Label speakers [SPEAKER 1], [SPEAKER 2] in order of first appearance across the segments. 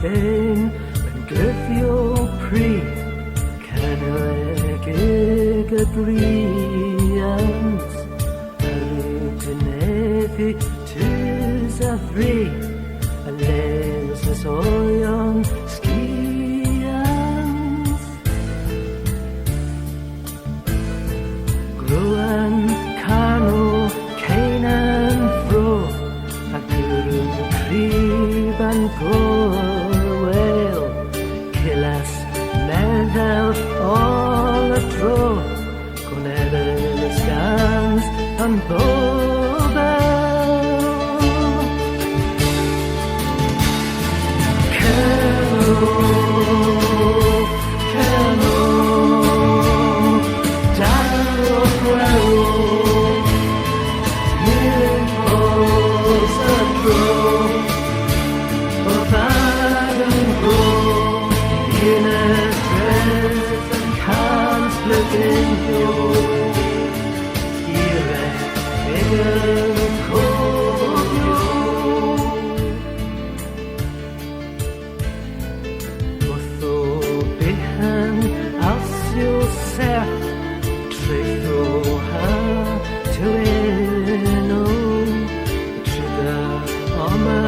[SPEAKER 1] Fein yn gyrthio pri Canoeg y briant Arwydyneddu tys a fri A les ys oion sgiant Grwan cano ceinan ffro A gyrwyd crib an gorwel Cilas meddel all y tro Gwneud y scans yn bobel Cano Dal o gwel Nid oes y tro O ddad yn gro Un y dref yn cant blydynio Ire yn cofio Wrth o byhan alsio serth Treth o ha tyweno Tryda oma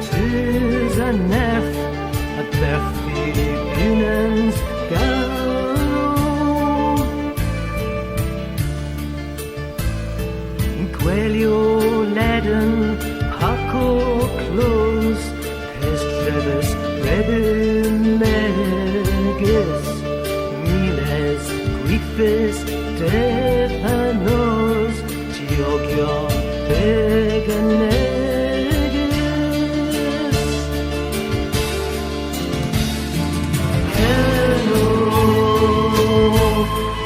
[SPEAKER 1] tys a nerth A berthi bunans galw Gwelio leden pac o clws Hes drefus redyn megis Miles gwythus dedd a nos Diogio beg a negis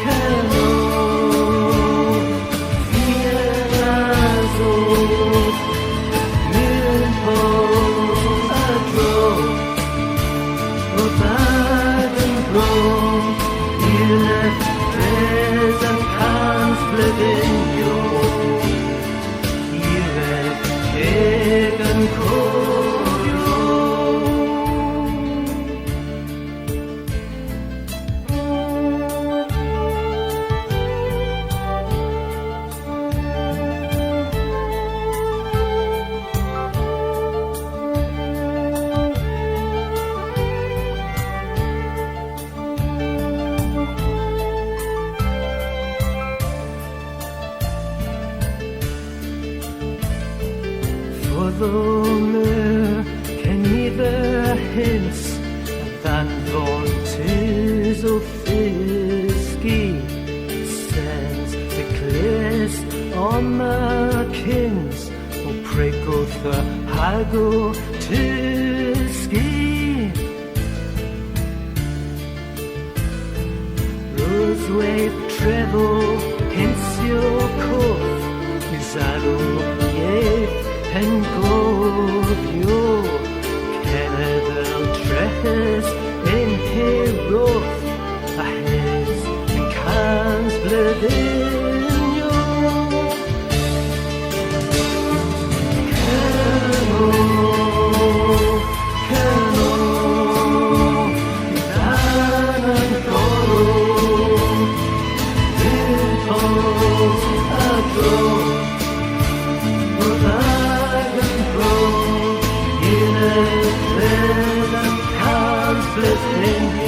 [SPEAKER 1] Cano Fierazo Milpos a dro O bad yn bro Yle dres yn cans blydynio Ire eg yn cofio Foddomer cenifer hins Than fontes o ffisgi Sens y clis omakins O pregoth y hago tysgi Roswave trevo hensio coff Misadw ieth en gofio Cenedl treches yn heroth A hes yn cans blydynio Cano Dan yn gorw Dipos a dro O ddad yn bro Un y dref yn cans blydynio